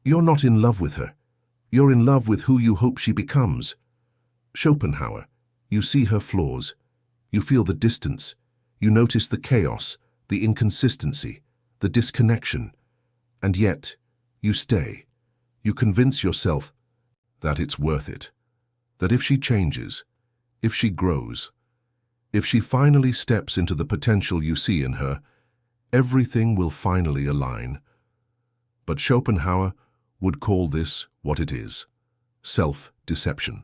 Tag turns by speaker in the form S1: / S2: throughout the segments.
S1: You're not in love with her. You're in love with who you hope she becomes. Schopenhauer, you see her flaws. You feel the distance. You notice the chaos, the inconsistency, the disconnection. And yet, you stay. You convince yourself that it's worth it. That if she changes, if she grows, if she finally steps into the potential you see in her, everything will finally align. But Schopenhauer would call this what it is: self-deception.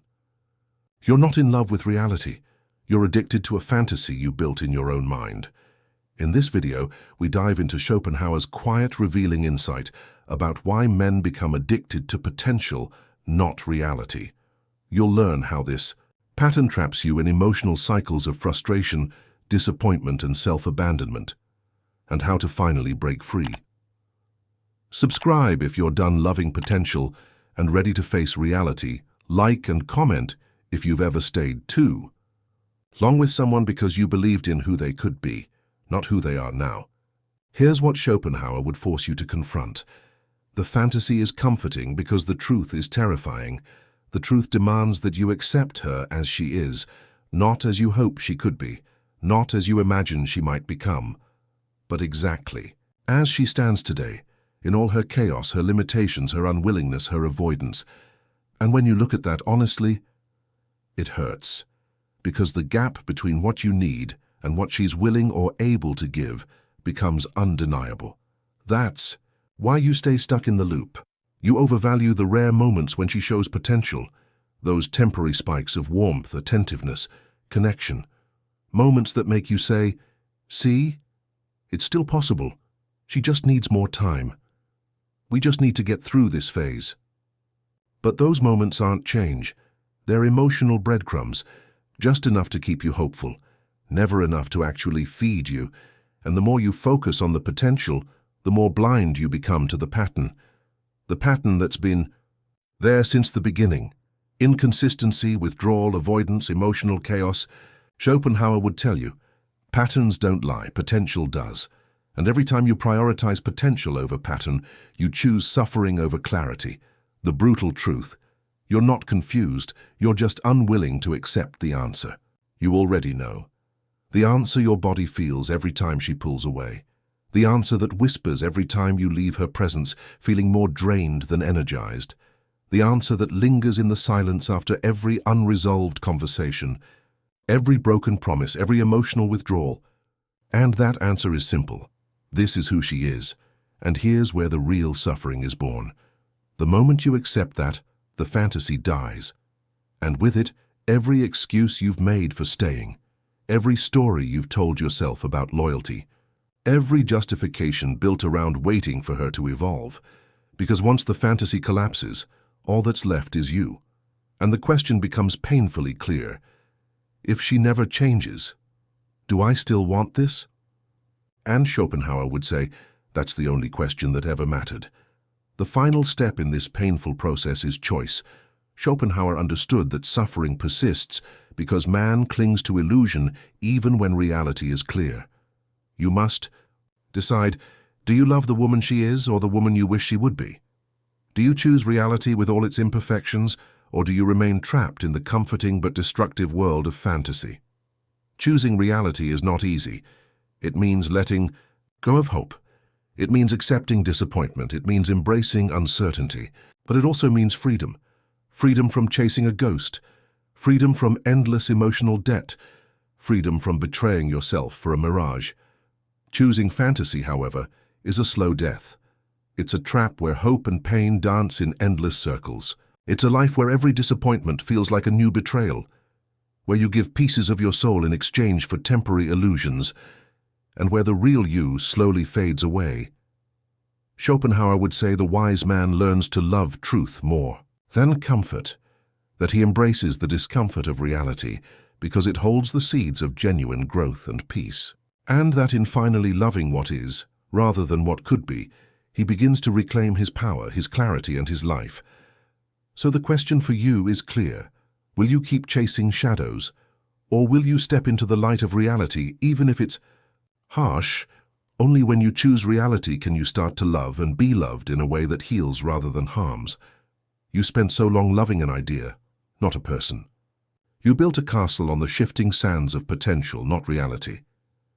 S1: You're not in love with reality. You're addicted to a fantasy you built in your own mind. In this video, we dive into Schopenhauer's quiet, revealing insight about why men become addicted to potential, not reality. You'll learn how this pattern traps you in emotional cycles of frustration, disappointment, and self-abandonment, and how to finally break free. Subscribe if you're done loving potential and ready to face reality. Like and comment if you've ever stayed too long with someone because you believed in who they could be, not who they are now. Here's what Schopenhauer would force you to confront. The fantasy is comforting because the truth is terrifying. The truth demands that you accept her as she is, not as you hope she could be, not as you imagine she might become, but exactly as she stands today, in all her chaos, her limitations, her unwillingness, her avoidance. And when you look at that honestly, it hurts, because the gap between what you need and what she's willing or able to give becomes undeniable. That's why you stay stuck in the loop. You overvalue the rare moments when she shows potential, those temporary spikes of warmth, attentiveness, connection, moments that make you say, "See, it's still possible. She just needs more time. We just need to get through this phase." But those moments aren't change. They're emotional breadcrumbs, just enough to keep you hopeful, never enough to actually feed you. And the more you focus on the potential, the more blind you become to the pattern that's been there since the beginning. Inconsistency, withdrawal, avoidance, emotional chaos. Schopenhauer would tell you, patterns don't lie, potential does. And every time you prioritize potential over pattern, you choose suffering over clarity. The brutal truth: you're not confused, you're just unwilling to accept the answer. You already know. The answer your body feels every time she pulls away. The answer that whispers every time you leave her presence, feeling more drained than energized. The answer that lingers in the silence after every unresolved conversation, every broken promise, every emotional withdrawal. And that answer is simple. This is who she is, and here's where the real suffering is born. The moment you accept that, the fantasy dies. And with it, every excuse you've made for staying, every story you've told yourself about loyalty, every justification built around waiting for her to evolve. Because once the fantasy collapses, all that's left is you. And the question becomes painfully clear. If she never changes, do I still want this? And Schopenhauer would say, that's the only question that ever mattered. The final step in this painful process is choice. Schopenhauer understood that suffering persists because man clings to illusion even when reality is clear. You must decide, do you love the woman she is or the woman you wish she would be? Do you choose reality with all its imperfections, or do you remain trapped in the comforting but destructive world of fantasy? Choosing reality is not easy. It means letting go of hope. It means accepting disappointment. It means embracing uncertainty. But it also means freedom. Freedom from chasing a ghost. Freedom from endless emotional debt. Freedom from betraying yourself for a mirage. Choosing fantasy, however, is a slow death. It's a trap where hope and pain dance in endless circles. It's a life where every disappointment feels like a new betrayal, where you give pieces of your soul in exchange for temporary illusions, and where the real you slowly fades away. Schopenhauer would say the wise man learns to love truth more than comfort, that he embraces the discomfort of reality because it holds the seeds of genuine growth and peace. And that in finally loving what is, rather than what could be, he begins to reclaim his power, his clarity, and his life. So the question for you is clear. Will you keep chasing shadows, or will you step into the light of reality, even if it's harsh, Only when you choose reality can you start to love and be loved in a way that heals rather than harms. You spent so long loving an idea, not a person. You built a castle on the shifting sands of potential, not reality.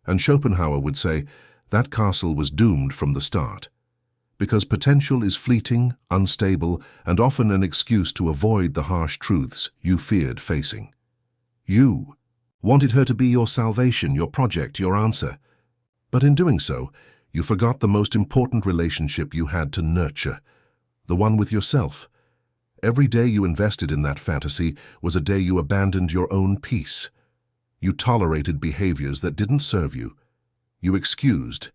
S1: And Schopenhauer would say that castle was doomed from the start. Because potential is fleeting, unstable, and often an excuse to avoid the harsh truths you feared facing. You wanted her to be your salvation, your project, your answer. But in doing so, you forgot the most important relationship you had to nurture, the one with yourself. Every day you invested in that fantasy was a day you abandoned your own peace. You tolerated behaviors that didn't serve you. You excused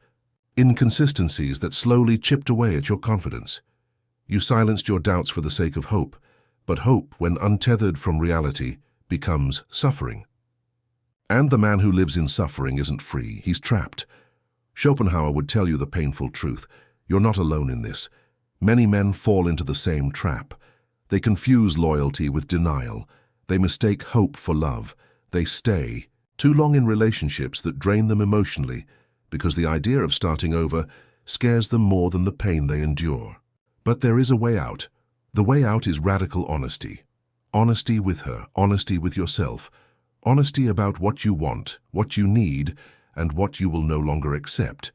S1: inconsistencies that slowly chipped away at your confidence. You silenced your doubts for the sake of hope, but hope, when untethered from reality, becomes suffering. And the man who lives in suffering isn't free, he's trapped. Schopenhauer would tell you the painful truth. You're not alone in this. Many men fall into the same trap. They confuse loyalty with denial. They mistake hope for love. They stay too long in relationships that drain them emotionally because the idea of starting over scares them more than the pain they endure. But there is a way out. The way out is radical honesty. Honesty with her, honesty with yourself, honesty about what you want, what you need, and what you will no longer accept.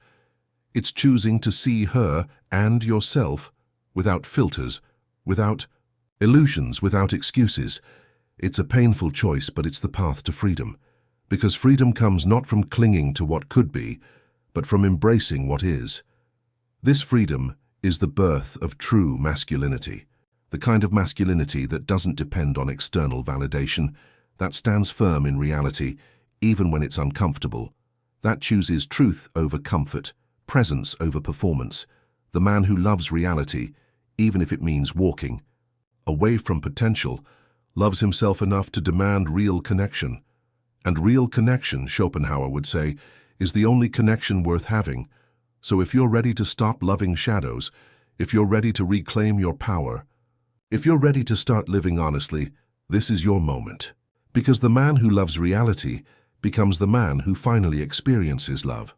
S1: It's choosing to see her and yourself without filters, without illusions, without excuses. It's a painful choice, but it's the path to freedom. Because freedom comes not from clinging to what could be, but from embracing what is. This freedom is the birth of true masculinity, the kind of masculinity that doesn't depend on external validation, that stands firm in reality, even when it's uncomfortable, that chooses truth over comfort, presence over performance, the man who loves reality, even if it means walking away from potential, loves himself enough to demand real connection. And real connection, Schopenhauer would say, is the only connection worth having. So if you're ready to stop loving shadows, if you're ready to reclaim your power, if you're ready to start living honestly, this is your moment. Because the man who loves reality becomes the man who finally experiences love.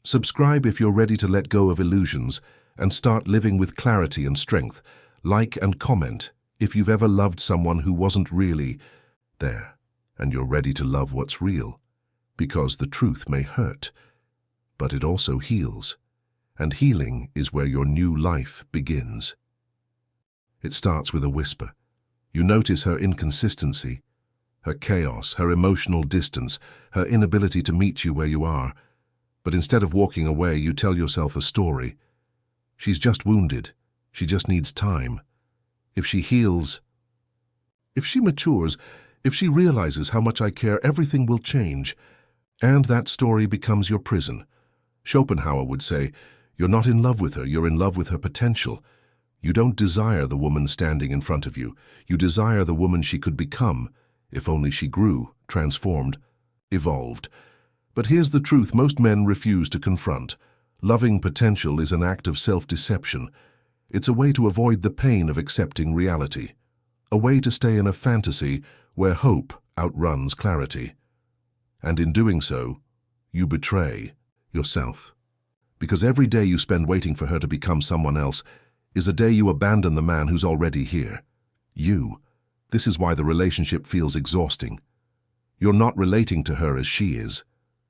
S1: Subscribe if you're ready to let go of illusions and start living with clarity and strength. Like and comment if you've ever loved someone who wasn't really there, and you're ready to love what's real. Because the truth may hurt, but it also heals. And healing is where your new life begins. It starts with a whisper. You notice her inconsistency, her chaos, her emotional distance, her inability to meet you where you are. But instead of walking away, you tell yourself a story. She's just wounded. She just needs time. If she heals, if she matures, if she realizes how much I care, everything will change. And that story becomes your prison. Schopenhauer would say, you're not in love with her, you're in love with her potential. You don't desire the woman standing in front of you. You desire the woman she could become, if only she grew, transformed, evolved. But here's the truth most men refuse to confront. Loving potential is an act of self-deception. It's a way to avoid the pain of accepting reality. A way to stay in a fantasy where hope outruns clarity. And in doing so, you betray yourself. Because every day you spend waiting for her to become someone else is a day you abandon the man who's already here. You. This is why the relationship feels exhausting. You're not relating to her as she is.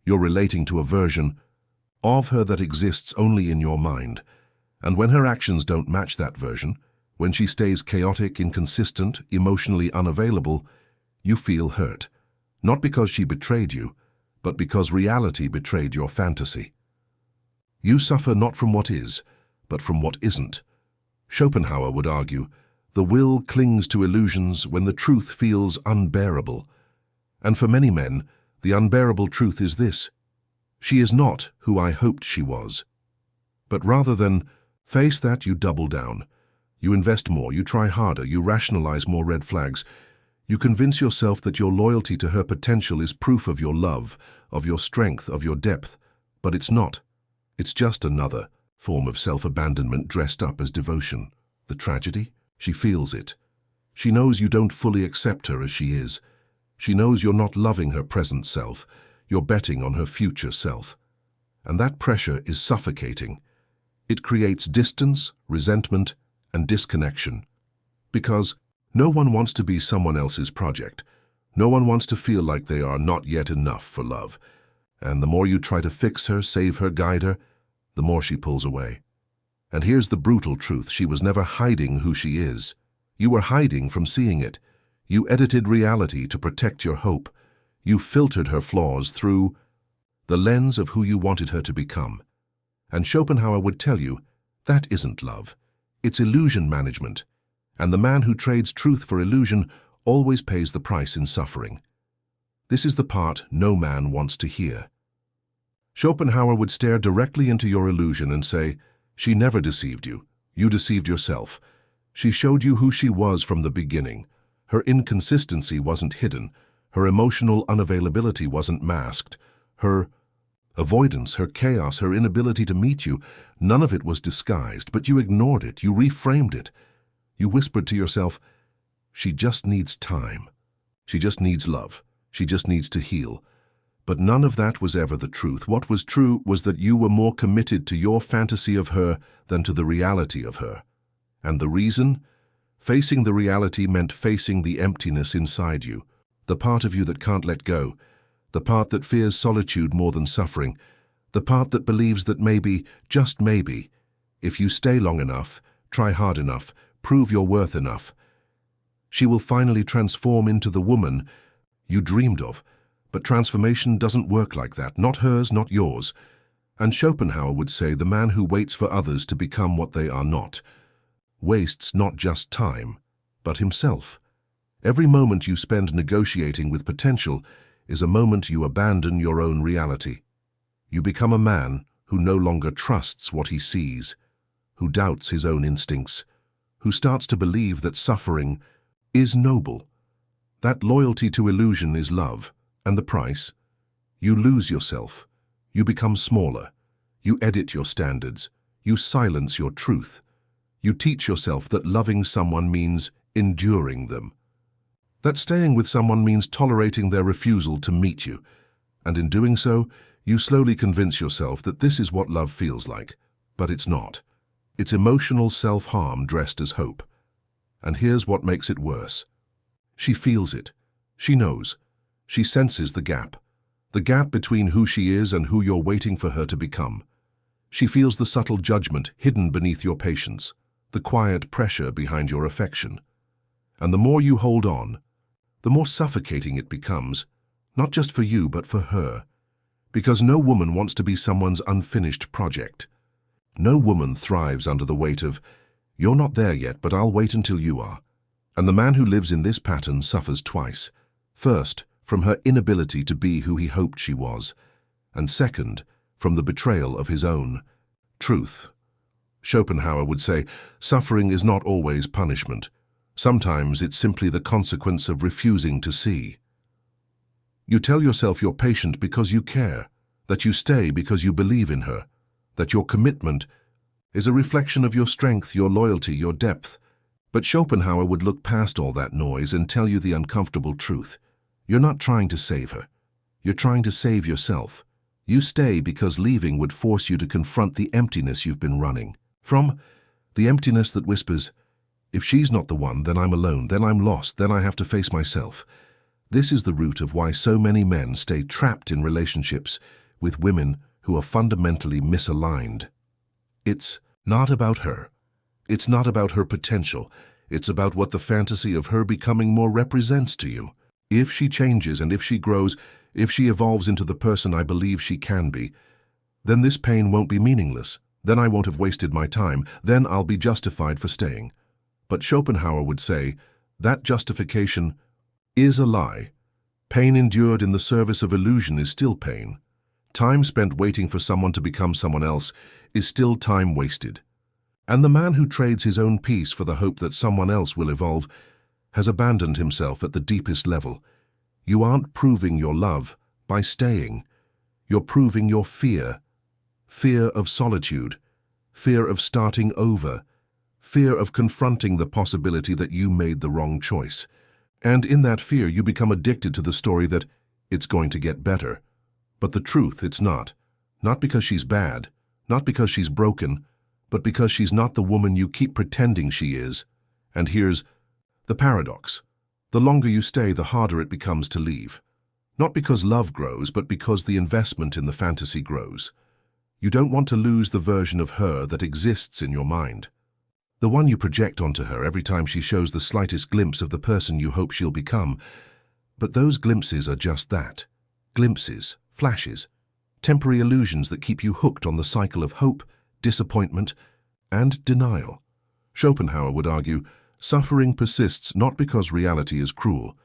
S1: You're relating to a version of her that exists only in your mind. And when her actions don't match that version, when she stays chaotic, inconsistent, emotionally unavailable, you feel hurt. Not because she betrayed you, but because reality betrayed your fantasy. You suffer not from what is, but from what isn't. Schopenhauer would argue, the will clings to illusions when the truth feels unbearable. And for many men, the unbearable truth is this: she is not who I hoped she was. But rather than face that, you double down. You invest more, you try harder, you rationalize more red flags. You convince yourself that your loyalty to her potential is proof of your love, of your strength, of your depth. But it's not. It's just another form of self-abandonment dressed up as devotion. The tragedy? She feels it. She knows you don't fully accept her as she is. She knows you're not loving her present self. You're betting on her future self. and that pressure is suffocating. It creates distance, resentment, and disconnection. Because no one wants to be someone else's project. No one wants to feel like they are not yet enough for love. And the more you try to fix her, save her, guide her, the more she pulls away. And here's the brutal truth: she was never hiding who she is. You were hiding from seeing it. You edited reality to protect your hope. You filtered her flaws through the lens of who you wanted her to become. And Schopenhauer would tell you, that isn't love. It's illusion management. And the man who trades truth for illusion always pays the price in suffering. This is the part no man wants to hear. Schopenhauer would stare directly into your illusion and say, she never deceived you. You deceived yourself. She showed you who she was from the beginning. Her inconsistency wasn't hidden. Her emotional unavailability wasn't masked. Her avoidance, her chaos, her inability to meet you, none of it was disguised, but you ignored it. You reframed it. You whispered to yourself, she just needs time. She just needs love. She just needs to heal. But none of that was ever the truth. What was true was that you were more committed to your fantasy of her than to the reality of her. And the reason? Facing the reality meant facing the emptiness inside you, the part of you that can't let go, the part that fears solitude more than suffering, the part that believes that maybe, just maybe, if you stay long enough, try hard enough, prove your worth enough, she will finally transform into the woman you dreamed of. But transformation doesn't work like that, not hers, not yours. And Schopenhauer would say the man who waits for others to become what they are not wastes not just time, but himself. Every moment you spend negotiating with potential is a moment you abandon your own reality. You become a man who no longer trusts what he sees, who doubts his own instincts, who starts to believe that suffering is noble, that loyalty to illusion is love. And the price? You lose yourself. You become smaller. You edit your standards. You silence your truth. You teach yourself that loving someone means enduring them. That staying with someone means tolerating their refusal to meet you. And in doing so, you slowly convince yourself that this is what love feels like. But it's not. It's emotional self-harm dressed as hope. And here's what makes it worse. She feels it. She knows. She senses the gap between who she is and who you're waiting for her to become. She feels the subtle judgment hidden beneath your patience, the quiet pressure behind your affection. And the more you hold on, the more suffocating it becomes, not just for you but for her. Because no woman wants to be someone's unfinished project. No woman thrives under the weight of, you're not there yet, but I'll wait until you are. And the man who lives in this pattern suffers twice. First, from her inability to be who he hoped she was, and second, from the betrayal of his own truth. Schopenhauer would say, suffering is not always punishment. Sometimes it's simply the consequence of refusing to see. You tell yourself you're patient because you care, that you stay because you believe in her, that your commitment is a reflection of your strength, your loyalty, your depth. But Schopenhauer would look past all that noise and tell you the uncomfortable truth. You're not trying to save her. You're trying to save yourself. You stay because leaving would force you to confront the emptiness you've been running from, the emptiness that whispers, if she's not the one, then I'm alone, then I'm lost, then I have to face myself. This is the root of why so many men stay trapped in relationships with women who are fundamentally misaligned. It's not about her. It's not about her potential. It's about what the fantasy of her becoming more represents to you. If she changes and if she grows, if she evolves into the person I believe she can be, then this pain won't be meaningless. Then I won't have wasted my time. Then I'll be justified for staying. But Schopenhauer would say, that justification is a lie. Pain endured in the service of illusion is still pain. Time spent waiting for someone to become someone else is still time wasted. And the man who trades his own peace for the hope that someone else will evolve has abandoned himself at the deepest level. You aren't proving your love by staying. You're proving your fear. Fear of solitude. Fear of starting over. Fear of confronting the possibility that you made the wrong choice. And in that fear, you become addicted to the story that it's going to get better. But the truth, it's not. Not because she's bad, not because she's broken, but because she's not the woman you keep pretending she is. And here's the paradox. The longer you stay, the harder it becomes to leave. Not because love grows, but because the investment in the fantasy grows. You don't want to lose the version of her that exists in your mind. The one you project onto her every time she shows the slightest glimpse of the person you hope she'll become. But those glimpses are just that. Glimpses, flashes, temporary illusions that keep you hooked on the cycle of hope, disappointment, and denial. Schopenhauer would argue, suffering persists not because reality is cruel,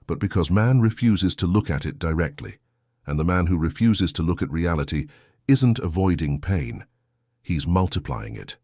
S1: but because man refuses to look at it directly. And the man who refuses to look at reality isn't avoiding pain. He's multiplying it.